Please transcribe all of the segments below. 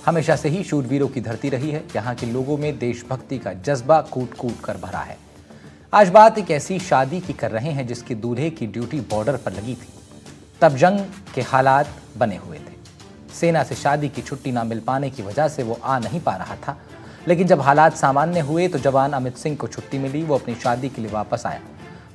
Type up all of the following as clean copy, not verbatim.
हमेशा से ही शूरवीरों की धरती रही है। यहाँ के लोगों में देशभक्ति का जज्बा कूट कूट कर भरा है। आज बात एक ऐसी शादी की कर रहे हैं जिसके दूल्हे की ड्यूटी बॉर्डर पर लगी थी। तब जंग के हालात बने हुए थे। सेना से शादी की छुट्टी ना मिल पाने की वजह से वो आ नहीं पा रहा था, लेकिन जब हालात सामान्य हुए तो जवान अमित सिंह को छुट्टी मिली। वो अपनी शादी के लिए वापस आया।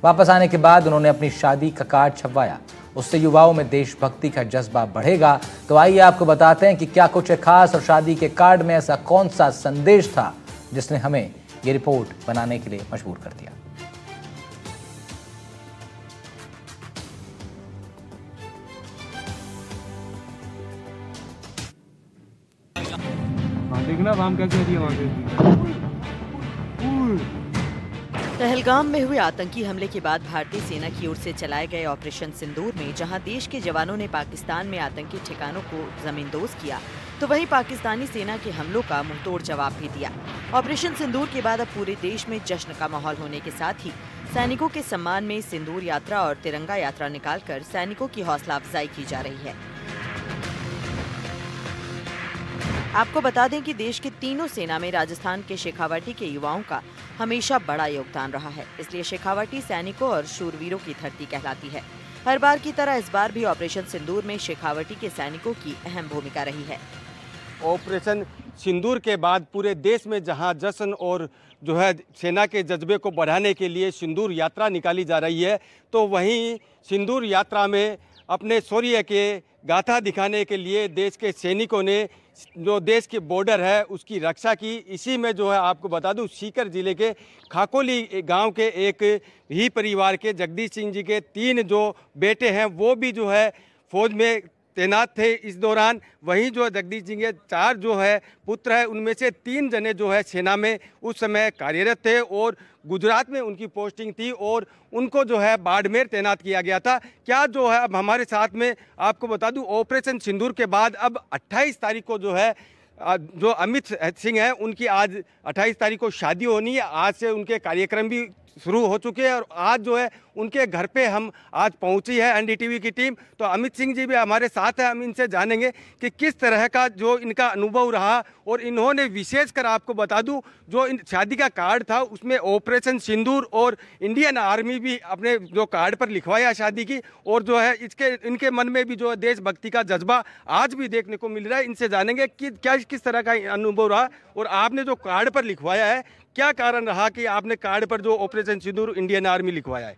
वापस आने के बाद उन्होंने अपनी शादी का कार्ड छपवाया। उससे युवाओं में देशभक्ति का जज्बा बढ़ेगा। तो आइए आपको बताते हैं कि क्या कुछ है खास और शादी के कार्ड में ऐसा कौन सा संदेश था जिसने हमें ये रिपोर्ट बनाने के लिए मजबूर कर दिया। देखना हम क्या कह रही है वहां पहलगाम में हुए आतंकी हमले के बाद भारतीय सेना की ओर से चलाए गए ऑपरेशन सिंदूर में जहां देश के जवानों ने पाकिस्तान में आतंकी ठिकानों को जमींदोज किया, तो वहीं पाकिस्तानी सेना के हमलों का मुंहतोड़ जवाब भी दिया। ऑपरेशन सिंदूर के बाद अब पूरे देश में जश्न का माहौल होने के साथ ही सैनिकों के सम्मान में सिंदूर यात्रा और तिरंगा यात्रा निकालकर सैनिकों की हौसला अफजाई की जा रही है। आपको बता दें कि देश के तीनों सेना में राजस्थान के शेखावाटी के युवाओं का हमेशा बड़ा योगदान रहा है। इसलिए शेखावाटी सैनिकों और शूरवीरों की धरती कहलाती है। हर बार की तरह इस बार भी ऑपरेशन सिंदूर में शेखावाटी के सैनिकों की अहम भूमिका रही है। ऑपरेशन सिंदूर के बाद पूरे देश में जहां जश्न और जो है सेना के जज्बे को बढ़ाने के लिए सिंदूर यात्रा निकाली जा रही है, तो वहीं सिंदूर यात्रा में अपने शौर्य के गाथा दिखाने के लिए देश के सैनिकों ने जो देश के बॉर्डर है उसकी रक्षा की। इसी में जो है आपको बता दूं, सीकर जिले के खाकोली गांव के एक ही परिवार के जगदीश सिंह जी के 3 जो बेटे हैं वो भी जो है फौज में तैनात थे इस दौरान। वहीं जो जगदीश सिंह के 4 जो है पुत्र है, उनमें से 3 जने जो है सेना में उस समय कार्यरत थे और गुजरात में उनकी पोस्टिंग थी और उनको जो है बाड़मेर तैनात किया गया था। क्या जो है अब हमारे साथ में आपको बता दूं, ऑपरेशन सिंदूर के बाद अब 28 तारीख को जो है जो अमित सिंह हैं उनकी आज 28 तारीख को शादी होनी है। आज से उनके कार्यक्रम भी शुरू हो चुके हैं और आज जो है उनके घर पे हम आज पहुंची है एनडीटीवी की टीम। तो अमित सिंह जी भी हमारे साथ हैं। हम इनसे जानेंगे कि किस तरह का जो इनका अनुभव रहा और इन्होंने विशेषकर आपको बता दूं जो इन शादी का कार्ड था उसमें ऑपरेशन सिंदूर और इंडियन आर्मी भी अपने जो कार्ड पर लिखवाया शादी की, और जो है इनके मन में भी जो है देशभक्ति का जज्बा आज भी देखने को मिल रहा है। इनसे जानेंगे कि क्या किस तरह का अनुभव रहा और आपने जो कार्ड पर लिखवाया है क्या कारण रहा कि आपने कार्ड पर जो ऑपरेशन सिंदूर इंडियन आर्मी लिखवाया है।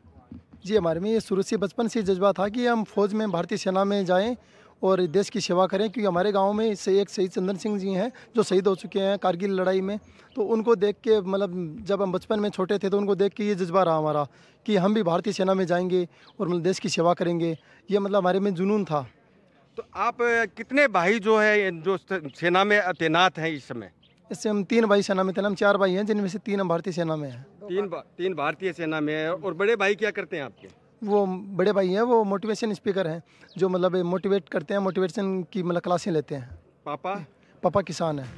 जी, हमारे में ये शुरू से बचपन से जज्बा था कि हम फौज में भारतीय सेना में जाएं और देश की सेवा करें, क्योंकि हमारे गांव में से एक शहीद चंदन सिंह जी हैं जो शहीद हो चुके हैं कारगिल लड़ाई में। तो उनको देख के मतलब जब हम बचपन में छोटे थे तो उनको देख के ये जज्बा रहा हमारा कि हम भी भारतीय सेना में जाएंगे और मतलब देश की सेवा करेंगे। ये मतलब हमारे में जुनून था। तो आप कितने भाई जो है जो सेना में तैनात हैं इस समय? इससे हम 3 भाई सेना में थे। हम 4 भाई हैं जिनमें से 3 हम भारतीय सेना में हैं। 3 भारतीय सेना में है। और बड़े भाई क्या करते हैं आपके? वो बड़े भाई हैं, वो मोटिवेशन स्पीकर हैं जो मतलब मोटिवेट करते हैं, मोटिवेशन की मतलब क्लासें लेते हैं। पापा किसान हैं।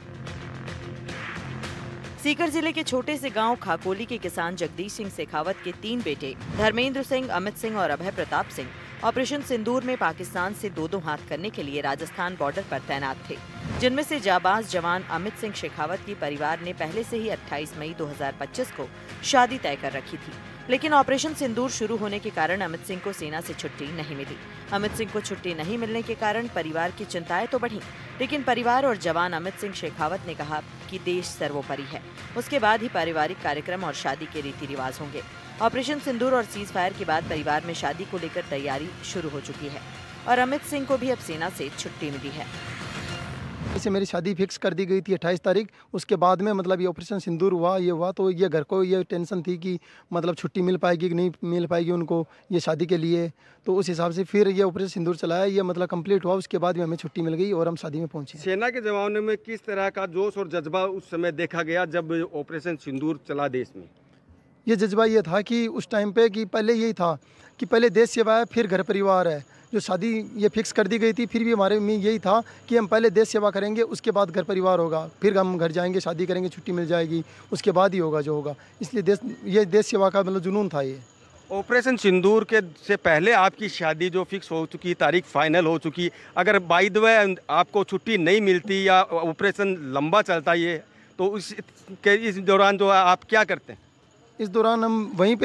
सीकर जिले के छोटे से गांव खाकोली के किसान जगदीश सिंह शेखावत के 3 बेटे धर्मेंद्र सिंह, अमित सिंह और अभय प्रताप सिंह ऑपरेशन सिंदूर में पाकिस्तान से 2-2 हाथ करने के लिए राजस्थान बॉर्डर पर तैनात थे, जिनमें से जाबाज जवान अमित सिंह शेखावत की परिवार ने पहले से ही 28 मई 2025 को शादी तय कर रखी थी। लेकिन ऑपरेशन सिंदूर शुरू होने के कारण अमित सिंह को सेना से छुट्टी नहीं मिली। अमित सिंह को छुट्टी नहीं मिलने के कारण परिवार की चिंताएं तो बढ़ी, लेकिन परिवार और जवान अमित सिंह शेखावत ने कहा कि देश सर्वोपरि है। उसके बाद ही पारिवारिक कार्यक्रम और शादी के रीति रिवाज होंगे। ऑपरेशन सिंदूर और सीज फायर के बाद परिवार में शादी को लेकर तैयारी शुरू हो चुकी है और अमित सिंह को भी अब सेना से छुट्टी मिली है। इसे मेरी शादी फिक्स कर दी गई थी 28 तारीख। उसके बाद में मतलब ये ऑपरेशन सिंदूर हुआ तो ये घर को ये टेंशन थी कि मतलब छुट्टी मिल पाएगी कि नहीं मिल पाएगी उनको ये शादी के लिए। तो उस हिसाब से फिर ये ऑपरेशन सिंदूर चलाया, ये मतलब कंप्लीट हुआ। उसके बाद में हमें छुट्टी मिल गई और हम शादी में पहुंचे। सेना के जवानों में किस तरह का जोश और जज्बा उस समय देखा गया जब ऑपरेशन सिंदूर चला देश में? ये जज्बा ये था कि उस टाइम पे कि पहले यही था कि पहले देश सेवा है फिर घर परिवार है। जो शादी ये फिक्स कर दी गई थी, फिर भी हमारे में यही था कि हम पहले देश सेवा करेंगे, उसके बाद घर परिवार होगा, फिर हम घर जाएंगे, शादी करेंगे, छुट्टी मिल जाएगी, उसके बाद ही होगा जो होगा। इसलिए ये देश सेवा का मतलब जुनून था ये। ऑपरेशन सिंदूर के से पहले आपकी शादी जो फिक्स हो चुकी, तारीख फाइनल हो चुकी, अगर बाय द वे आपको छुट्टी नहीं मिलती या ऑपरेशन लंबा चलता ये, तो इस दौरान जो है आप क्या करते हैं? इस दौरान हम वहीं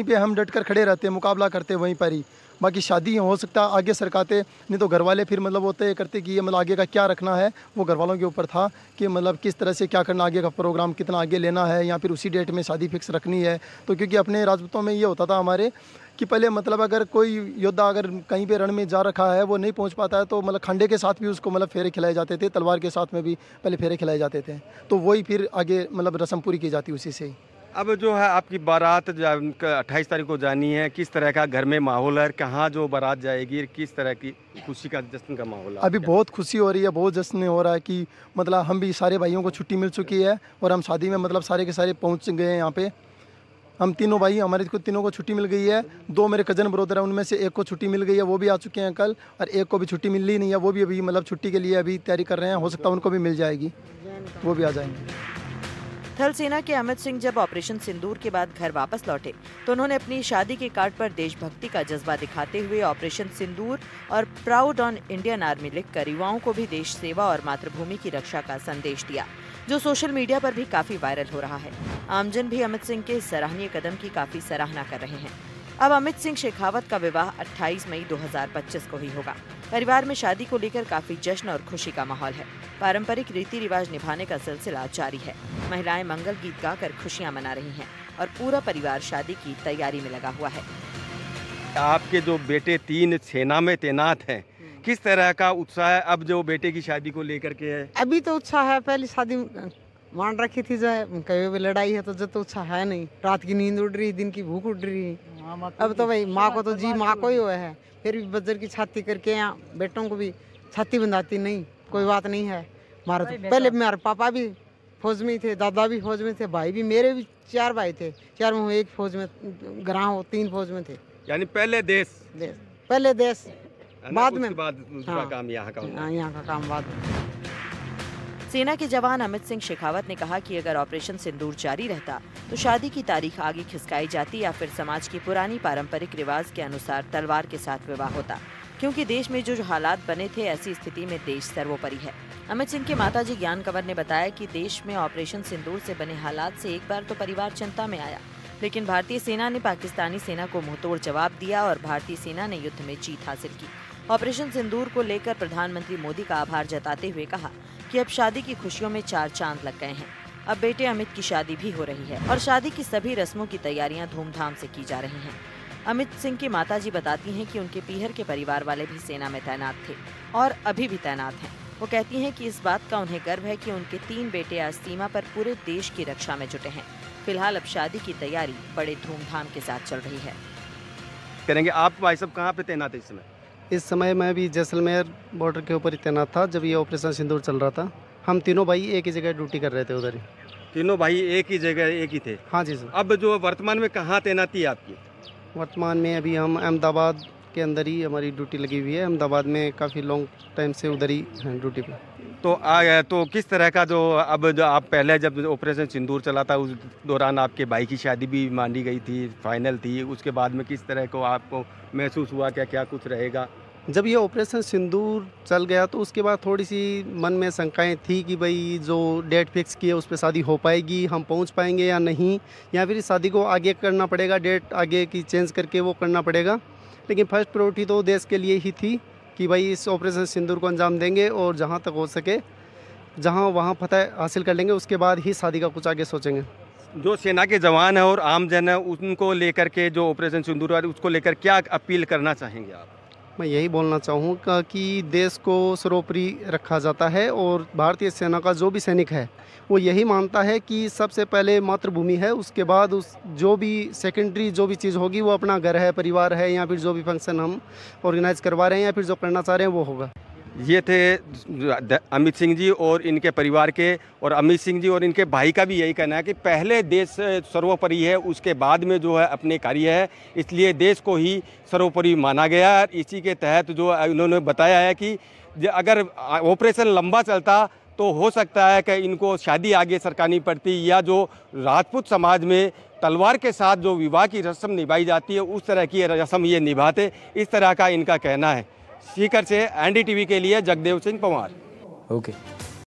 पे हम डट कर खड़े रहते हैं, मुकाबला करते हैं वहीं पर ही। बाकी शादी हो सकता है आगे सरकाते, नहीं तो घर वाले फिर वो तय करते कि ये आगे का क्या रखना है। वो घर वालों के ऊपर था कि किस तरह से क्या करना, आगे का प्रोग्राम कितना आगे लेना है, या फिर उसी डेट में शादी फिक्स रखनी है। तो क्योंकि अपने राजपूतों में ये होता था हमारे कि पहले अगर कोई योद्धा अगर कहीं पे रण में जा रखा है, वो नहीं पहुंच पाता है, तो खंडे के साथ भी उसको फेरे खिलाए जाते थे, तलवार के साथ में भी पहले फेरे खिलाए जाते थे। तो वही फिर आगे रस्म पूरी की जाती उसी से ही। अब जो है आपकी बारात 28 तारीख को जानी है, किस तरह का घर में माहौल है, कहाँ जो बारात जाएगी, किस तरह की खुशी का जश्न का माहौल है? अभी बहुत खुशी हो रही है, बहुत जश्न हो रहा है कि हम भी सारे भाइयों को छुट्टी मिल चुकी है और हम शादी में सारे के सारे पहुँच गए हैं यहाँ पे। हम तीनों भाई, हमारे तीनों को छुट्टी मिल गई है। 2 मेरे कज़न ब्रदर हैं, उनमें से एक को छुट्टी मिल गई है, वो भी आ चुके हैं कल, और एक को भी छुट्टी मिल ही नहीं है, वो भी अभी छुट्टी के लिए अभी तैयारी कर रहे हैं। हो सकता है उनको भी मिल जाएगी, वो भी आ जाएंगे। थल सेना के अमित सिंह जब ऑपरेशन सिंदूर के बाद घर वापस लौटे तो उन्होंने अपनी शादी के कार्ड पर देशभक्ति का जज्बा दिखाते हुए ऑपरेशन सिंदूर और प्राउड ऑन इंडियन आर्मी लिखकर युवाओं को भी देश सेवा और मातृभूमि की रक्षा का संदेश दिया, जो सोशल मीडिया पर भी काफी वायरल हो रहा है। आमजन भी अमित सिंह के सराहनीय कदम की काफी सराहना कर रहे हैं। अब अमित सिंह शेखावत का विवाह 28 मई 2025 को ही होगा। परिवार में शादी को लेकर काफी जश्न और खुशी का माहौल है। पारंपरिक रीति रिवाज निभाने का सिलसिला जारी है। महिलाएं मंगल गीत गाकर खुशियां मना रही हैं और पूरा परिवार शादी की तैयारी में लगा हुआ है। आपके जो बेटे 3 सेना में तैनात हैं, किस तरह का उत्साह है अब जो बेटे की शादी को लेकर के है? अभी तो उत्साह है, पहली शादी मान रखी थी, जो कहीं भी लड़ाई है तो उत्साह है नहीं। रात की नींद उड़ रही, दिन की भूख उड़ रही। अब तो भाई माँ को तो जी माँ को ही हुआ है, फिर भी बजर की छाती करके यहाँ बेटों को भी छाती बंधाती नहीं, कोई बात नहीं है। हमारा तो पहले मेरे पापा भी फौज में थे, दादा भी फौज में थे, भाई भी, मेरे भी 4 भाई थे, 4 में एक फौज में, ग्राम 3 फौज में थे। यानी पहले देश बाद में दूसरा काम यहाँ का काम बाद में। सेना के जवान अमित सिंह शेखावत ने कहा कि अगर ऑपरेशन सिंदूर जारी रहता तो शादी की तारीख आगे खिसकाई जाती या फिर समाज की पुरानी पारंपरिक रिवाज के अनुसार तलवार के साथ विवाह होता, क्योंकि देश में जो हालात बने थे ऐसी स्थिति में देश सर्वोपरि है। अमित सिंह के माताजी ज्ञान कंवर ने बताया कि देश में ऑपरेशन सिंदूर से बने हालात से एक बार तो परिवार चिंता में आया, लेकिन भारतीय सेना ने पाकिस्तानी सेना को मुंहतोड़ जवाब दिया और भारतीय सेना ने युद्ध में जीत हासिल की। ऑपरेशन सिंदूर को लेकर प्रधानमंत्री मोदी का आभार जताते हुए कहा कि अब शादी की खुशियों में 4 चांद लग गए हैं। अब बेटे अमित की शादी भी हो रही है और शादी की सभी रस्मों की तैयारियां धूमधाम से की जा रही हैं। अमित सिंह की माताजी बताती हैं कि उनके पीहर के परिवार वाले भी सेना में तैनात थे और अभी भी तैनात हैं। वो कहती हैं कि इस बात का उन्हें गर्व है कि उनके 3 बेटे आज सीमा पर पूरे देश की रक्षा में जुटे हैं। फिलहाल अब शादी की तैयारी बड़े धूमधाम के साथ चल रही है। करेंगे आप भाई सब कहाँ पे तैनात है इस समय? इस समय मैं भी जैसलमेर बॉर्डर के ऊपर ही तैनात था जब ये ऑपरेशन सिंदूर चल रहा था। हम तीनों भाई एक ही जगह ड्यूटी कर रहे थे उधर ही। तीनों भाई एक ही जगह एक ही थे? हाँ जी सर। अब जो वर्तमान में कहाँ तैनाती है आपकी? वर्तमान में अभी हम अहमदाबाद के अंदर ही हमारी ड्यूटी लगी हुई है। अहमदाबाद में काफ़ी लॉन्ग टाइम से उधर ही हैं ड्यूटी पे। तो किस तरह का जो आप पहले जब ऑपरेशन सिंदूर चला था उस दौरान आपके भाई की शादी भी मानी गई थी, फाइनल थी, उसके बाद में किस तरह को आपको महसूस हुआ क्या कुछ रहेगा? जब ये ऑपरेशन सिंदूर चल गया तो उसके बाद थोड़ी सी मन में शंकाएं थी कि भाई जो डेट फिक्स की है उस पर शादी हो पाएगी, हम पहुंच पाएंगे या नहीं, या फिर शादी को आगे करना पड़ेगा, डेट आगे की चेंज करके वो करना पड़ेगा। लेकिन फर्स्ट प्रायोरिटी तो देश के लिए ही थी कि भाई इस ऑपरेशन सिंदूर को अंजाम देंगे और जहाँ तक हो सके वहाँ फतह हासिल कर लेंगे, उसके बाद ही शादी का कुछ आगे सोचेंगे। जो सेना के जवान हैं और आम जन है उनको लेकर के जो ऑपरेशन सिंदूर है उसको लेकर क्या अपील करना चाहेंगे आप? मैं यही बोलना चाहूँगा कि देश को सर्वोपरि रखा जाता है और भारतीय सेना का जो भी सैनिक है वो यही मानता है कि सबसे पहले मातृभूमि है, उसके बाद उस जो भी सेकेंडरी जो भी चीज़ होगी वो अपना घर है, परिवार है, या फिर जो भी फंक्शन हम ऑर्गेनाइज करवा रहे हैं या फिर जो करना चाह रहे हैं वो होगा। ये थे अमित सिंह जी और इनके परिवार के, और अमित सिंह जी और इनके भाई का भी यही कहना है कि पहले देश सर्वोपरि है, उसके बाद में जो है अपने कार्य है, इसलिए देश को ही सर्वोपरि माना गया। इसी के तहत जो उन्होंने बताया है कि अगर ऑपरेशन लंबा चलता तो हो सकता है कि इनको शादी आगे सरकानी पड़ती, या जो राजपूत समाज में तलवार के साथ जो विवाह की रस्म निभाई जाती है उस तरह की रस्म ये निभाते, इस तरह का इनका कहना है। सीकर से NDTV के लिए जगदेव सिंह पंवार। ओके।